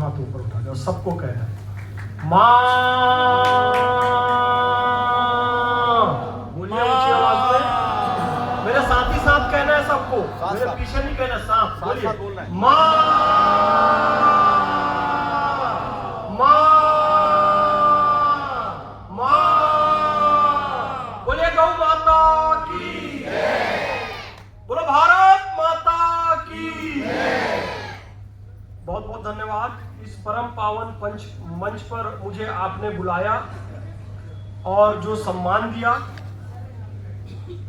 हाथ ऊपर उठा दो, सबको कहना है माँ। बोलिए ऊंची आवाज में, मेरे साथ ही साथ कहना है सबको, मेरे पीछे नहीं कहना, साथ बोलिए माँ। बोलो भारत माता की। बहुत बहुत धन्यवाद। इस परम पावन पंच मंच पर मुझे आपने बुलाया और जो सम्मान दिया।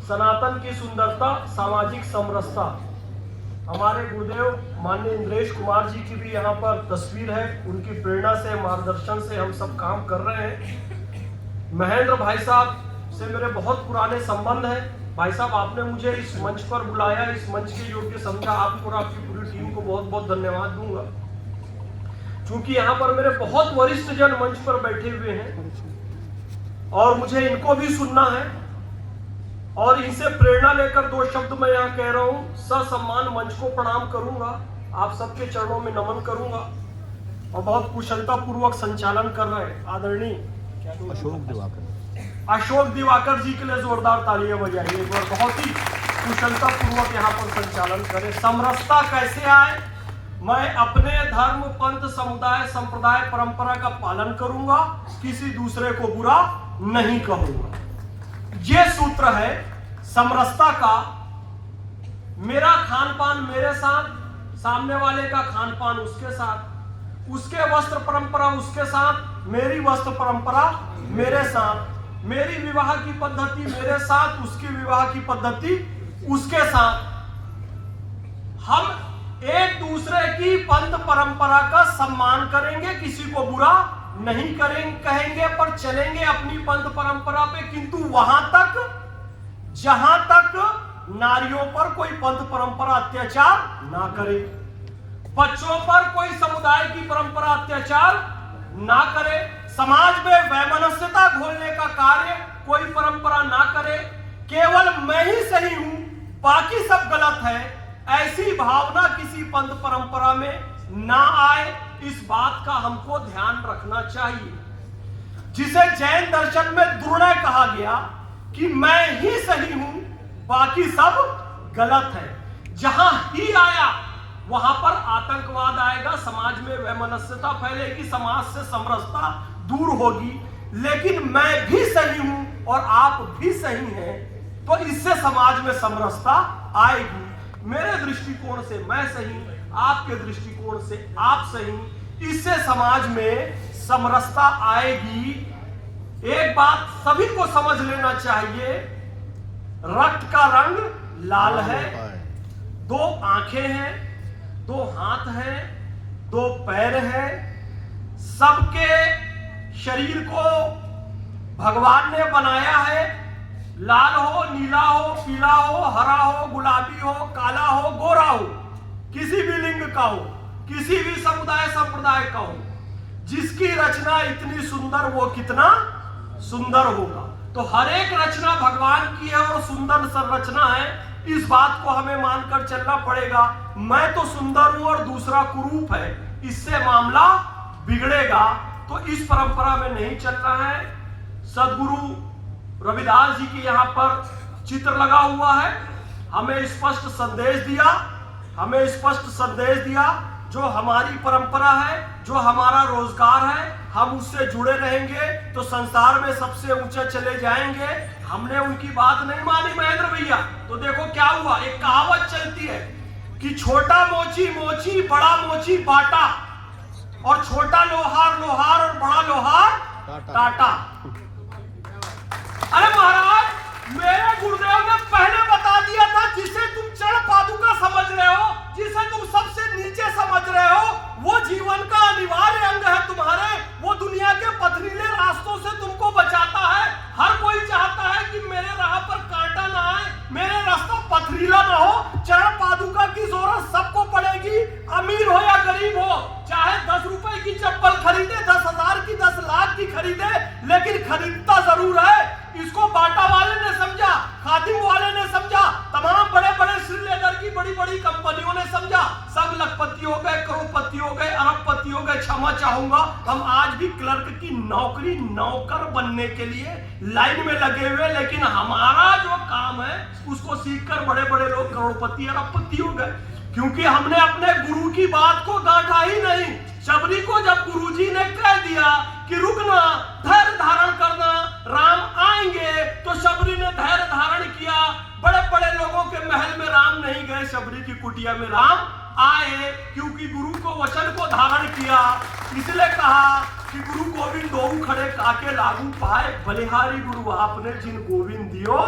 सनातन की सुंदरता, सामाजिक समरसता, हमारे गुरुदेव माननीय इंद्रेश कुमार जी की भी यहाँ पर तस्वीर है। उनकी प्रेरणा से, मार्गदर्शन से हम सब काम कर रहे हैं। महेंद्र भाई साहब से मेरे बहुत पुराने संबंध हैं। भाई साहब, आपने मुझे इस मंच पर बुलाया, इस मंच के योग्य समझा। आपको और आपकी पूरी टीम को बहुत बहुत धन्यवाद दूंगा। क्योंकि यहाँ पर मेरे बहुत वरिष्ठ जन मंच पर बैठे हुए हैं और मुझे इनको भी सुनना है और इनसे प्रेरणा लेकर दो शब्द मैं यहाँ कह रहा हूँ। ससम्मान मंच को प्रणाम करूंगा, आप सबके चरणों में नमन करूंगा। और बहुत कुशलता पूर्वक संचालन कर रहे हैं आदरणीय अशोक दिवाकर जी के लिए जोरदार तालियां बजाइए एक बार। बहुत ही कुशलता पूर्वक यहाँ पर संचालन करें। समरसता कैसे आए? मैं अपने धर्म, पंथ, समुदाय, संप्रदाय, परंपरा का पालन करूंगा, किसी दूसरे को बुरा नहीं कहूंगा। ये सूत्र है समरसता का। मेरा खान पान मेरे साथ, सामने वाले का खान पान उसके साथ, उसके वस्त्र परंपरा उसके साथ, मेरी वस्त्र परंपरा मेरे साथ, मेरी विवाह की पद्धति मेरे साथ, उसकी विवाह की पद्धति उसके साथ। हम एक दूसरे की पंथ परंपरा का सम्मान करेंगे, किसी को बुरा नहीं करेंगे कहेंगे, पर चलेंगे अपनी पंथ परंपरा पे। किंतु वहां तक जहां तक नारियों पर कोई पंथ परंपरा अत्याचार ना करे, बच्चों पर कोई समुदाय की परंपरा अत्याचार ना करे, समाज में वैमनस्यता घोलने का कार्य कोई परंपरा ना करे, केवल मैं ही सही हूं बाकी सब गलत है, ऐसी भावना किसी पंथ परंपरा में ना आए। इस बात का हमको ध्यान रखना चाहिए। जिसे जैन दर्शन में दुर्णय कहा गया कि मैं ही सही हूं बाकी सब गलत है। जहां ही आया वहां पर आतंकवाद आएगा, समाज में वैमनस्यता फैलेगी, समाज से समरसता दूर होगी। लेकिन मैं भी सही हूं और आप भी सही हैं, तो इससे समाज में समरसता आएगी। मेरे दृष्टिकोण से मैं सही, आपके दृष्टिकोण से आप सही, इससे समाज में समरसता आएगी। एक बात सभी को समझ लेना चाहिए, रक्त का रंग लाल है, दो आंखें हैं, दो हाथ हैं, दो पैर हैं, सबके शरीर को भगवान ने बनाया है। लाल हो, नीला हो, पीला हो, हरा हो, गुलाबी हो, काला हो, गोरा हो, किसी भी लिंग का हो, किसी भी समुदाय संप्रदाय का हो। जिसकी रचना इतनी सुंदर, वो कितना सुंदर होगा। तो हर एक रचना भगवान की है और सुंदर संरचना है। इस बात को हमें मानकर चलना पड़ेगा। मैं तो सुंदर हूं और दूसरा कुरूप है, इससे मामला बिगड़ेगा। तो इस परंपरा में नहीं चलना है। सदगुरु रविदास जी की यहाँ पर चित्र लगा हुआ है। हमें स्पष्ट संदेश दिया, जो हमारी परंपरा है, जो हमारा रोजगार है, हम उससे जुड़े रहेंगे तो संसार में सबसे ऊंचे चले जाएंगे। हमने उनकी बात नहीं मानी महेंद्र भैया, तो देखो क्या हुआ। एक कहावत चलती है कि छोटा मोची मोची, बड़ा मोची बाटा, और छोटा लोहार लोहार और बड़ा लोहार टाटा। अरे महाराज, मेरे गुरुदेव ने पहले बता दिया था, जिसे तुम चढ़ पादुका समझ रहे हो, जिसे तुम सबसे नीचे समझ रहे हो, वो जीवन का अनिवार्य अंग है तुम्हारे। वो दुनिया के पथरीले रास्तों से तुमको बचाता है। हर कोई चाहता है कि मेरे राह पर कांटा ना आए, मेरे रास्ता पथरीला ना हो। चढ़ पादुका की जरूरत सबको पड़ेगी, अमीर हो या गरीब हो। चाहे 10 रुपए की चप्पल खरीदे, 10,000 की, 10 लाख की खरीदे, लेकिन खरीदता जरूर है। इसको बाटा वाले ने समझा, खादिम वाले ने समझा, तमाम बड़े बड़े श्रीलेदर की बड़ी बड़ी कंपनियों ने समझा। सब लखपति हो गए, करोड़पति हो गए, अरबपति करोड़पति हो गए, क्षमा चाहूंगा। हम आज भी क्लर्क की नौकरी, नौकर बनने के लिए लाइन में लगे हुए, लेकिन हमारा जो काम है उसको सीखकर बड़े बड़े लोग करोड़पति अरबपति हो गए, क्योंकि हमने अपने गुरु की बात को गांठा ही नहीं। शबरी को जब गुरुजी ने कह दिया कि रुकना, धैर्य धारण करना, राम आएंगे, तो शबरी ने धैर्य धारण किया। बड़े बड़े लोगों के महल में राम नहीं गए, शबरी की कुटिया में राम आए, क्योंकि गुरु को वचन को धारण किया। इसलिए कहा कि गुरु गोविंद दो खड़े काके लागू पाए, बलिहारी गुरु आपने जिन गोविंद दियो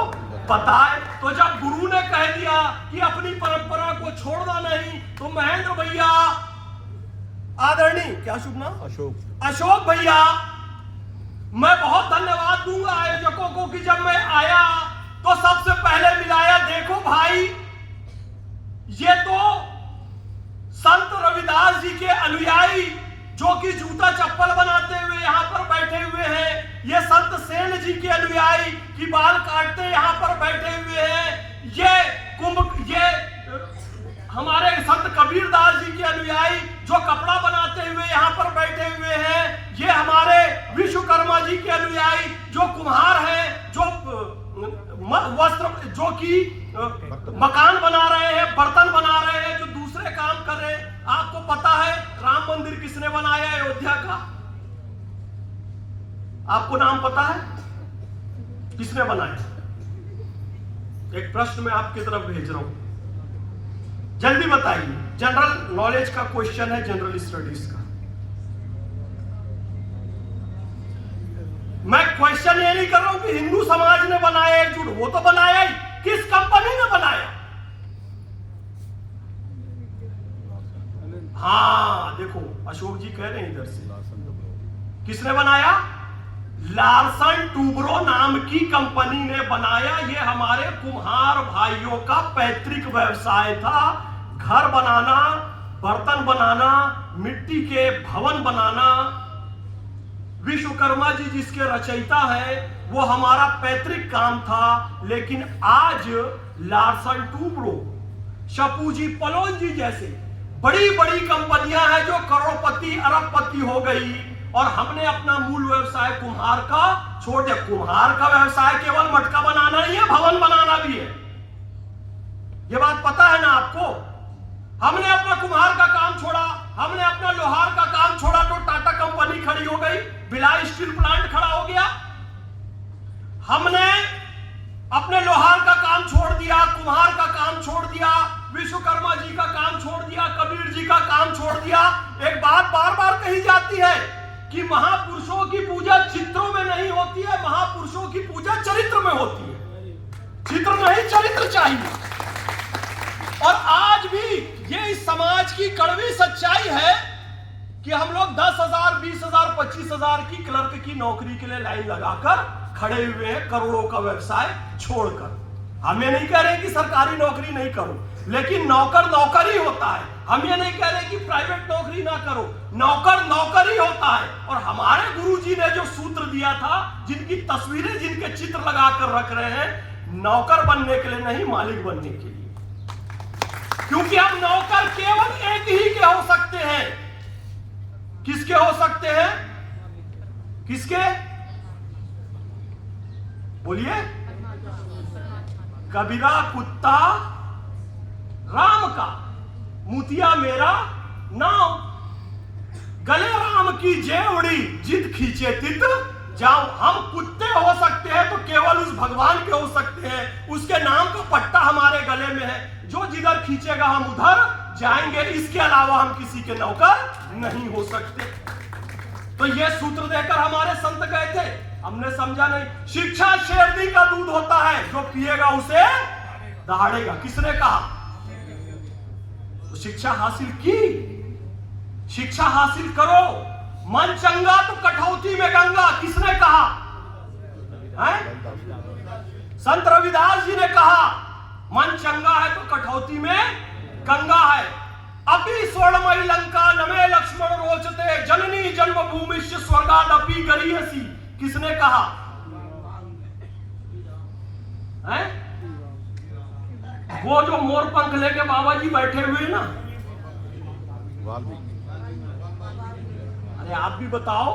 बताए। तो जब गुरु ने कह दिया कि अपनी परंपरा को छोड़ना नहीं, तो महेंद्र भैया, आदरणीय, क्या शुभ नाम, अशोक भैया, मैं बहुत धन्यवाद दूंगा आयोजकों को कि जब मैं आया तो सबसे पहले मिलाया। देखो भाई, ये तो संत रविदास जी के अनुयायी जो कि जूता चप्पल बनाते हुए यहाँ पर बैठे हुए हैं, ये संत सेन जी के अनुयायी की बाल काटते यहाँ पर बैठे हुए हैं, ये हमारे संत कबीरदास जी के अनुयायी जो कपड़ा बनाते हुए यहाँ पर बैठे हुए हैं, ये हमारे विश्वकर्मा जी के अनुयायी जो कुम्हार हैं, जो वस्त्र, जो कि मकान बना रहे हैं, बर्तन बना रहे हैं, जो दूसरे काम कर रहे हैं। आपको पता है राम मंदिर किसने बनाया अयोध्या का? आपको नाम पता है किसने बनाया? एक प्रश्न मैं आपकी तरफ भेज रहा हूं, जल्दी बताइए। जनरल नॉलेज का क्वेश्चन है, जनरल स्टडीज का। मैं क्वेश्चन ये नहीं कर रहा हूं कि हिंदू समाज ने बनाया एकजुट, वो तो बनाया ही, किस कंपनी ने बनाया? हाँ देखो, अशोक जी कह रहे हैं इधर से, किसने बनाया? लार्सन टूब्रो नाम की कंपनी ने बनाया। ये हमारे कुम्हार भाइयों का पैतृक व्यवसाय था, घर बनाना, बर्तन बनाना, मिट्टी के भवन बनाना। विश्वकर्मा जी जिसके रचयिता है, वो हमारा पैतृक काम था। लेकिन आज लार्सन टूब्रो, शपूजी पलोन जी जैसे बड़ी बड़ी कंपनियां हैं जो करोड़पति अरबपति हो गई, और हमने अपना मूल व्यवसाय कुम्हार का छोड़ दिया। कुम्हार का व्यवसाय केवल मटका बनाना नहीं है, भवन बनाना भी है। ये बात पता है ना आपको? हमने अपना कुम्हार का काम छोड़ा, हमने अपना लोहार का काम छोड़ा, तो टाटा कंपनी खड़ी हो गई, भिलाई स्टील प्लांट खड़ा हो गया। हमने अपने लोहार का काम छोड़ दिया, कुम्हार का काम छोड़ दिया, विश्वकर्मा जी का काम छोड़ दिया, कबीर जी का काम छोड़ दिया। एक बात बार बार कही जाती है कि महापुरुषों की पूजा चित्रों में नहीं होती है, महापुरुषों की पूजा चरित्र में होती है। चित्र नहीं, चरित्र चाहिए। और आज भी ये इस समाज की कड़वी सच्चाई है कि हम लोग 10,000, 20,000, 25,000 की क्लर्क की नौकरी के लिए लाइन लगाकर खड़े हुए हैं, करोड़ों का व्यवसाय छोड़कर। हम ये नहीं कह रहे कि सरकारी नौकरी नहीं करो, लेकिन नौकर नौकर ही होता है। हम ये नहीं कह रहे कि प्राइवेट नौकरी ना करो, नौकर नौकर ही होता है। और हमारे गुरुजी ने जो सूत्र दिया था, जिनकी तस्वीरें, जिनके चित्र लगाकर रख रहे हैं, नौकर बनने के लिए नहीं, मालिक बनने के लिए। क्योंकि हम नौकर केवल एक ही के हो सकते हैं। किसके हो सकते हैं? किसके? बोलिए। कबीरा कुत्ता राम का, मुतिया मेरा नाम, गले राम की जेवड़ी, जिद खींचे तित जाओ। हम कुत्ते हो सकते हैं तो केवल उस भगवान के हो सकते हैं, उसके नाम का पट्टा हमारे गले में है, जो जिधर खींचेगा हम उधर जाएंगे। इसके अलावा हम किसी के नौकर नहीं हो सकते। तो यह सूत्र देकर हमारे संत गए थे, हमने समझा नहीं। शिक्षा शेरनी का दूध होता है, जो पिएगा उसे दहाड़ेगा। किसने कहा? तो शिक्षा हासिल की, शिक्षा हासिल करो। मन चंगा तो कठौती में गंगा, किसने कहा? संत रविदास जी ने कहा, मन चंगा है तो कठौती में गंगा है। अपि स्वर्णमयी लंका नमे लक्ष्मण रोचते, जननी जन्मभूमि स्वर्गादपि गरीयसी, किसने कहा? है? वो जो मोर पंख लेके बाबा जी बैठे हुए ना, है? आप भी बताओ।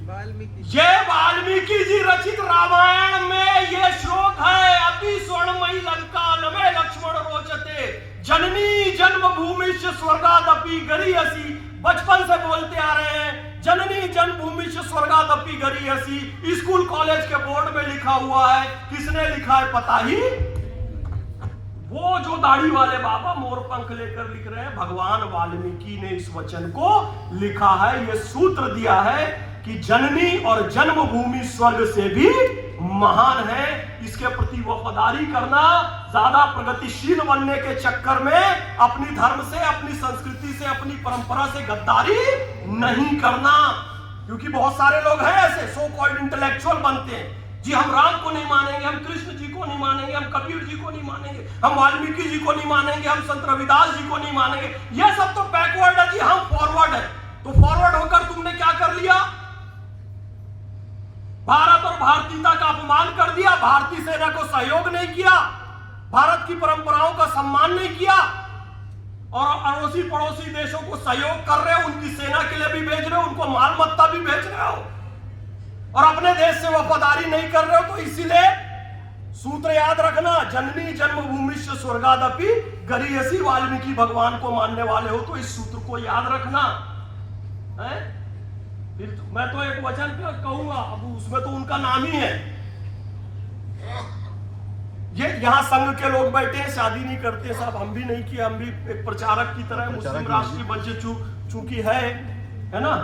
वाल्मीकि ये वाल्मीकि जी रचित रामायण में ये श्लोक है, अति स्वर्णमयी लंका नमे लक्ष्मण रोचते, जननी जन्मभूमि स्वर्गादपि गरीयसी। बचपन से बोलते आ रहे हैं, जननी जन्मभूमि स्वर्गादपि गरीयसी। स्कूल कॉलेज के बोर्ड में लिखा हुआ है, किसने लिखा है पता ही? वो जो दाढ़ी वाले बाबा मोर पंख लेकर लिख रहे हैं, भगवान वाल्मीकि ने इस वचन को लिखा है। ये सूत्र दिया है कि जननी और जन्मभूमि स्वर्ग से भी महान है। इसके प्रति वफादारी करना, ज्यादा प्रगतिशील बनने के चक्कर में अपनी धर्म से, अपनी संस्कृति से, अपनी परंपरा से गद्दारी नहीं करना। क्योंकि बहुत सारे लोग हैं ऐसे सो कॉल्ड इंटेलेक्चुअल बनते हैं, जी हम राम को नहीं मानेंगे, हम कृष्ण जी को नहीं मानेंगे, हम कबीर जी को नहीं मानेंगे, हम वाल्मीकि जी को नहीं मानेंगे, हम संत रविदास जी को नहीं मानेंगे। ये सब तो बैकवर्ड है जी, हम फॉरवर्ड है। तो फॉरवर्ड होकर तुमने क्या कर लिया? भारत और भारतीयता का अपमान कर दिया, भारतीय सेना को सहयोग नहीं किया, भारत की परंपराओं का सम्मान नहीं किया, और अड़ोसी पड़ोसी देशों को सहयोग कर रहे हो, उनकी सेना के लिए भी भेज रहे हो, उनको माल मत्ता भी भेज रहे हो, और अपने देश से वफादारी नहीं कर रहे हो। तो इसीलिए सूत्र याद रखना, जननी जन्मभूमि स्वर्गादपि गरीयसी। वाल्मीकि भगवान को मानने वाले हो तो इस सूत्र को याद रखना है। फिर मैं तो एक वचन पे कहूंगा, अब उसमें तो उनका नाम ही है। ये यहाँ संघ के लोग बैठे हैं, शादी नहीं करते साहब, हम भी नहीं किए, हम भी एक प्रचारक की तरह मुस्लिम राष्ट्रीय मंच चूंकि है ना,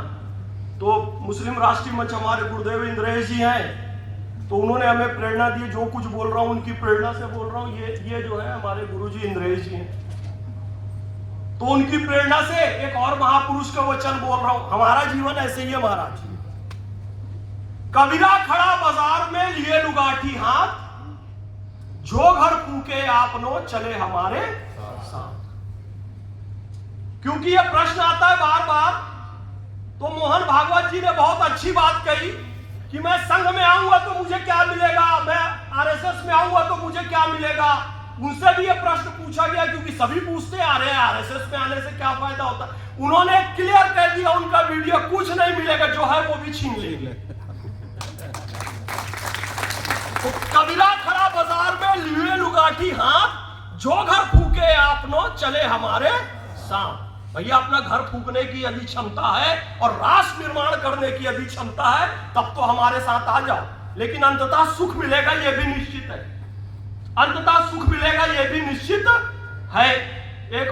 तो मुस्लिम राष्ट्रीय मंच हमारे गुरुदेव इंद्रेश जी हैं, तो उन्होंने हमें प्रेरणा दी। जो कुछ बोल रहा हूँ उनकी प्रेरणा से बोल रहा हूँ। ये जो है हमारे गुरुजी इंद्रेश जी हैं, तो उनकी प्रेरणा से एक और महापुरुष का वचन बोल रहा हूं। हमारा जीवन ऐसे ही है महाराज। कबीरा खड़ा बाजार में लिए लुगाठी हाथ, जो घर फूके आपनो चले हमारे साथ। क्योंकि यह प्रश्न आता है बार बार, तो मोहन भागवत जी ने बहुत अच्छी बात कही कि मैं संघ में आऊंगा तो मुझे क्या मिलेगा, मैं आरएसएस में आऊंगा तो मुझे क्या मिलेगा। उनसे भी यह प्रश्न पूछा गया, क्योंकि सभी पूछते आ रहे हैं आरएसएस में आने से क्या फायदा होता है। उन्होंने क्लियर कर दिया, उनका वीडियो कुछ नहीं मिलेगा, जो है वो भी छीन लेंगे। तो कबीरा खड़ा बाजार में लिए लुगाठी हाथ, जो घर फूके आपनो चले हमारे साथ। भैया अपना घर फूकने की यदि क्षमता है और राष्ट्र निर्माण करने की यदि क्षमता है, तब तो हमारे साथ आ जाओ। लेकिन अंततः सुख मिलेगा, यह भी निश्चित है। अंततः सुख मिलेगा, यह भी निश्चित है।